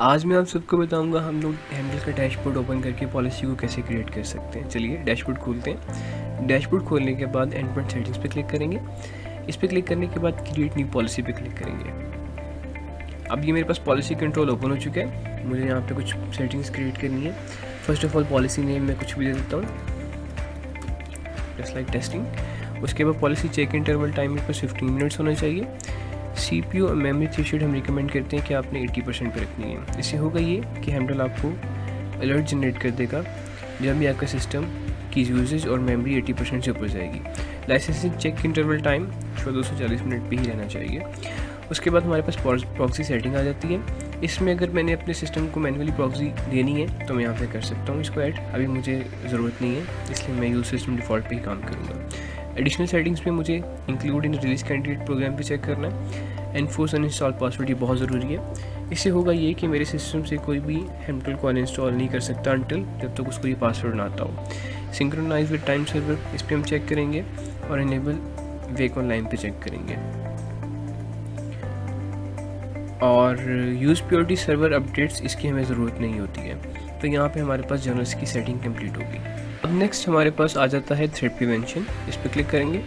आज मैं आप सबको बताऊंगा हम लोग हैंडल का डैशबोर्ड ओपन करके पॉलिसी को कैसे क्रिएट कर सकते हैं। चलिए डैशबोर्ड खोलते हैं। डैशबोर्ड खोलने के बाद एंड पॉइंट सेटिंग्स पे क्लिक करेंगे। इस पर क्लिक करने के बाद क्रिएट न्यू पॉलिसी पे क्लिक करेंगे। अब ये मेरे पास पॉलिसी कंट्रोल ओपन हो चुका है। मुझे यहाँ पे कुछ सेटिंग्स क्रिएट करनी है। First of all policy name मैं कुछ भी दे देता हूँ, जस्ट लाइक टेस्टिंग। उसके बाद पॉलिसी चेक इंटरवल टाइम मेरे पास 15 मिनट्स होना चाहिए। CPU और मेमोरी थ्रेशोल्ड हम रिकमेंड करते हैं कि आपने 80% पे रखनी है। इससे होगा ये कि हैंडल आपको अलर्ट जनरेट कर देगा जब भी आपका सिस्टम की यूजेज और मेमोरी 80% से ऊपर जाएगी। Licensing check interval time 240 minute पे ही रहना चाहिए। उसके बाद हमारे पास प्रॉक्सी सेटिंग आ जाती है। इसमें अगर मैंने अपने सिस्टम को मैनुअली प्रॉक्सी देनी है तो मैं यहाँ पे कर सकता हूँ इसको ऐड। अभी मुझे ज़रूरत नहीं है, इसलिए मैं यूज सिस्टम डिफ़ॉल्ट पे ही काम करूँगा। एडिशनल सेटिंग्स में मुझे include in release candidate program पे चेक करना है। एनफोर्स अनइंस्टॉल पासवर्ड ये बहुत ज़रूरी है। इससे होगा ये कि मेरे सिस्टम से कोई भी हैंडल को अनइंस्टॉल नहीं कर सकता अंटिल जब तक उसको ये पासवर्ड ना आता हो। सिंक्रोनाइज विद टाइम सर्वर, इस पर हम चेक करेंगे और इनेबल वेक ऑनलाइन पे चेक करेंगे। और यूज़ प्योरिटी सर्वर अपडेट्स इसकी हमें ज़रूरत नहीं होती है। तो यहाँ पे हमारे पास जर्नल्स की सेटिंग कंप्लीट होगी। अब नेक्स्ट हमारे पास आ जाता है थ्रेड प्रिवेंशन, इस पर क्लिक करेंगे।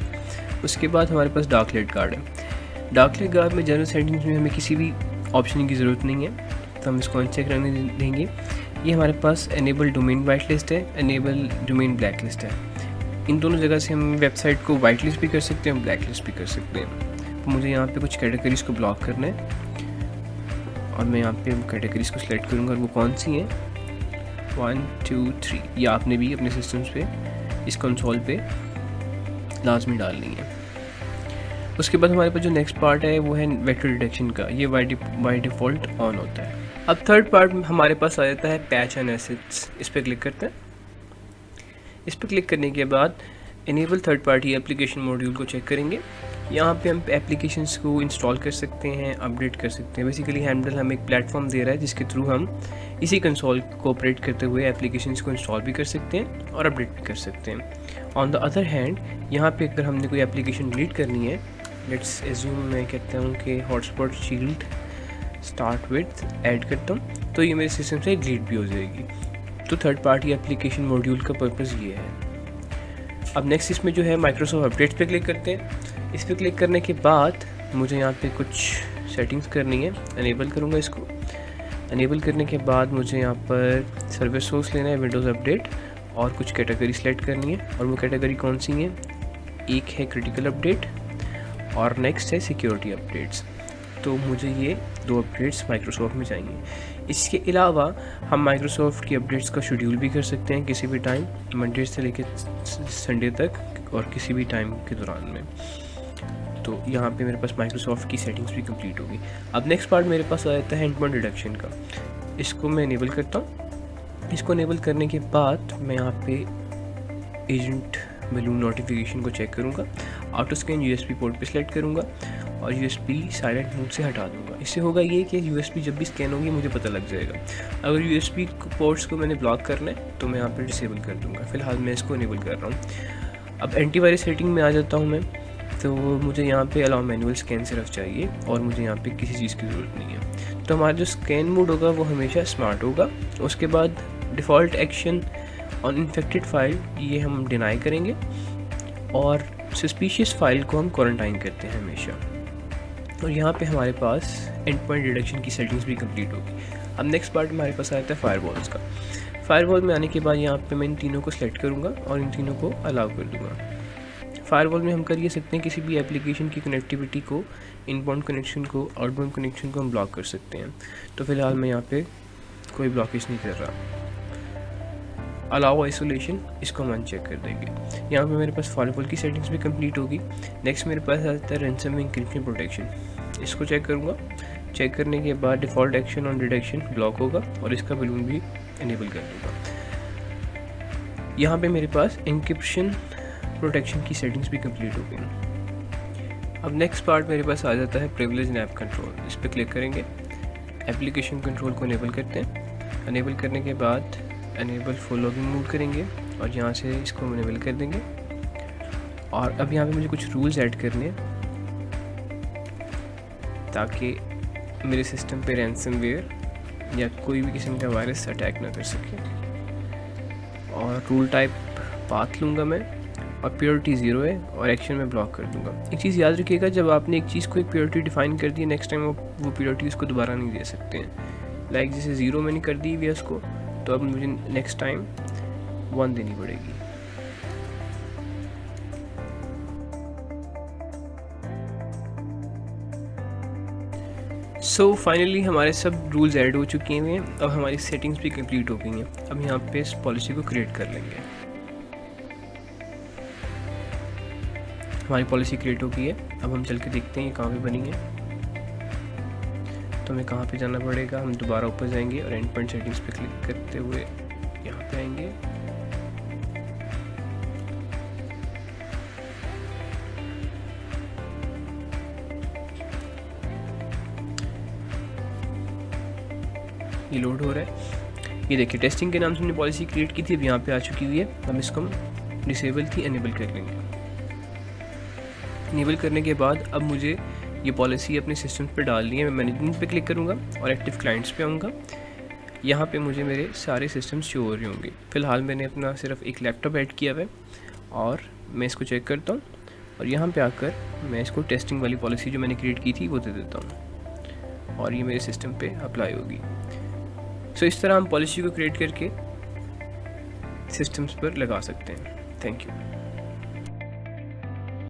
उसके बाद हमारे पास डार्कलेट गार्ड है। डार्कलेट गार्ड में जनरल सेटिंग्स में हमें किसी भी ऑप्शन की ज़रूरत नहीं है, तो हम इसको अनचेक रहने देंगे। ये हमारे पास एनेबल डोमेन वाइट लिस्ट है, एनेबल डोमेन ब्लैक लिस्ट है। इन दोनों जगह से हम वेबसाइट को वाइट लिस्ट भी कर सकते हैं, ब्लैक लिस्ट भी कर सकते हैं। तो मुझे यहाँ पे कुछ कैटेगरीज को ब्लॉक करना है और मैं यहाँ पे कैटेगरीज को सिलेक्ट करूँगा और वो कौन सी हैं 1 2 3। ये आपने भी अपने सिस्टम्स पे इस कंसोल पे लाजमी डालनी है। उसके बाद हमारे पास जो नेक्स्ट पार्ट है वो है वेक्टर डिटेक्शन का। ये बाय डिफ़ॉल्ट ऑन होता है। अब थर्ड पार्ट हमारे पास आ जाता है पैच एंड एसेट्स, इस पर क्लिक करते हैं। इस पर क्लिक करने के बाद enable third party application module को चेक करेंगे। यहाँ पे हम एप्लीकेशंस को इंस्टॉल कर सकते हैं, अपडेट कर सकते हैं। बेसिकली हैंडल हमें एक प्लेटफॉर्म दे रहा है जिसके थ्रू हम इसी कंसोल को ऑपरेट करते हुए एप्लीकेशंस को इंस्टॉल भी कर सकते हैं और अपडेट भी कर सकते हैं। ऑन द अदर हैंड यहाँ पे अगर हमने कोई एप्लीकेशन डिलीट करनी है, लेट्स एज्यूम मैं कहता हूँ कि hotspot shield start with add करता हूँ, तो ये मेरे सिस्टम से डिलीट भी हो जाएगी। तो थर्ड पार्टी एप्लीकेशन मॉड्यूल का पर्पज़ ये है। अब नेक्स्ट इसमें जो है माइक्रोसॉफ्ट अपडेट्स पे क्लिक करते हैं। इस पर क्लिक करने के बाद मुझे यहाँ पे कुछ सेटिंग्स करनी है, अनेबल करूँगा इसको। अनेबल करने के बाद मुझे यहाँ पर सर्विस सोर्स लेना है विंडोज़ अपडेट और कुछ कैटेगरी सेलेक्ट करनी है। और वो कैटेगरी कौन सी है, एक है क्रिटिकल अपडेट और नेक्स्ट है सिक्योरिटी अपडेट्स। तो मुझे ये 2 अपडेट्स माइक्रोसॉफ्ट में चाहिए। इसके अलावा हम माइक्रोसॉफ्ट की अपडेट्स का शेड्यूल भी कर सकते हैं किसी भी टाइम, मंडे से लेकर संडे तक और किसी भी टाइम के दौरान में। तो यहाँ पे मेरे पास माइक्रोसॉफ्ट की सेटिंग्स भी कंप्लीट होगी। अब नेक्स्ट पार्ट मेरे पास आ जाता है एंड पॉइंट डिटेक्शन का। इसको मैं इनेबल करता हूँ। इसको इनेबल करने के बाद मैं यहाँ पे एजेंट बलून नोटिफिकेशन को चेक करूँगा। ऑटो स्कैन USB पोर्ट पे सिलेक्ट करूँगा और USB साइलेंट मोड से हटा दूँगा। इससे होगा ये कि USB जब भी स्कैन होगी मुझे पता लग जाएगा। अगर USB पोर्ट्स को मैंने ब्लॉक करना है तो मैं यहाँ पर डिसेबल कर दूँगा। फिलहाल मैं इसको इनेबल कर रहा हूँ। अब एंटीवायरस सेटिंग में आ जाता हूँ मैं। तो मुझे यहाँ पे अलाउ मैनुअल स्कैन सिर्फ चाहिए और मुझे यहाँ पे किसी चीज़ की ज़रूरत नहीं है। तो हमारा जो स्कैन मोड होगा वो हमेशा स्मार्ट होगा। उसके बाद default action on infected file ये हम डिनाई करेंगे और सस्पिशियस फाइल को हम क्वारंटाइन करते हैं हमेशा। और यहाँ पे हमारे पास एंड पॉइंट डिटेक्शन की सेटिंग्स भी कंप्लीट होगी। अब नेक्स्ट पार्ट हमारे पास आता है फायरवॉल्स का। फायरवॉल में आने के बाद यहाँ पे मैं इन तीनों को सिलेक्ट करूँगा और इन तीनों को अलाउ कर दूँगा। फायरवॉल में हम कर ये सकते हैं किसी भी एप्लीकेशन की कनेक्टिविटी को, इनबाउंड कनेक्शन को, आउटबाउंड कनेक्शन को हम ब्लॉक कर सकते हैं। तो फिलहाल मैं यहाँ पे कोई ब्लॉकेज नहीं कर रहा। अलाउ आइसोलेशन, इसको हम अनचेक कर देंगे। यहाँ पे मेरे पास फायरवॉल की सेटिंग्स भी कंप्लीट होगी। नेक्स्ट मेरे पास आता है रैंसम इंक्रिप्शन प्रोटेक्शन। इसको चेक करूँगा। चेक करने के बाद default action on detection block होगा और इसका बलून भी इनेबल कर दूँगा। यहाँ पे मेरे पास इंक्रिप्शन प्रोटेक्शन की सेटिंग्स भी कंप्लीट हो गई। अब नेक्स्ट पार्ट मेरे पास आ जाता है प्रिविलेज एंड ऐप कंट्रोल। इस पर क्लिक करेंगे, एप्लीकेशन कंट्रोल को इनेबल करते हैं। इनेबल करने के बाद इनेबल फुल लॉगिन मोड करेंगे और यहाँ से इसको इनेबल कर देंगे। और अब यहाँ पे मुझे कुछ रूल्स ऐड करने हैं ताकि मेरे सिस्टम पे रैंसमवेयर या कोई भी किस्म का वायरस अटैक ना कर सके। और रूल टाइप पाथ लूँगा मैं, और प्योरिटी 0 है, और एक्शन में ब्लॉक कर दूँगा। एक चीज़ याद रखिएगा, जब आपने एक चीज़ को एक प्योरिटी डिफाइन कर दी, नेक्स्ट टाइम वो प्योरिटी उसको दोबारा नहीं दे सकते हैं। लाइक जैसे 0 मैंने कर दी हुई है उसको, तो अब मुझे नेक्स्ट टाइम 1 देनी पड़ेगी। सो फाइनली हमारे सब रूल्स ऐड हो चुके हैं। अब हमारी सेटिंग्स भी कंप्लीट हो गई हैं। अब यहाँ पे इस पॉलिसी को क्रिएट कर लेंगे। हमारी पॉलिसी क्रिएट हो गई है। अब हम चल के देखते हैं ये कहाँ पे बनी है। तो हमें कहाँ पे जाना पड़ेगा, हम दोबारा ऊपर जाएंगे और एंड पॉइंट सेटिंग्स पे क्लिक करते हुए यहाँ पे आएंगे। ये लोड हो रहा है। ये देखिए टेस्टिंग के नाम से हमने पॉलिसी क्रिएट की थी, अब यहाँ पे आ चुकी हुई है। हम इसको डिसेबल थी एनेबल कर लेंगे। इनेबल करने के बाद अब मुझे ये पॉलिसी अपने सिस्टम पे डालनी है। मैं मैनेजमेंट पे क्लिक करूँगा और एक्टिव क्लाइंट्स पे आऊँगा। यहाँ पे मुझे मेरे सारे सिस्टम्स शो हो रहे होंगे। फ़िलहाल मैंने अपना सिर्फ एक लैपटॉप ऐड किया हुआ है और मैं इसको चेक करता हूँ और यहाँ पे आकर मैं इसको टेस्टिंग वाली पॉलिसी जो मैंने क्रिएट की थी वो दे देता हूँ और ये मेरे सिस्टम पे अप्लाई होगी। सो इस तरह हम पॉलिसी को क्रिएट करके सिस्टम्स पर लगा सकते हैं। Thank you.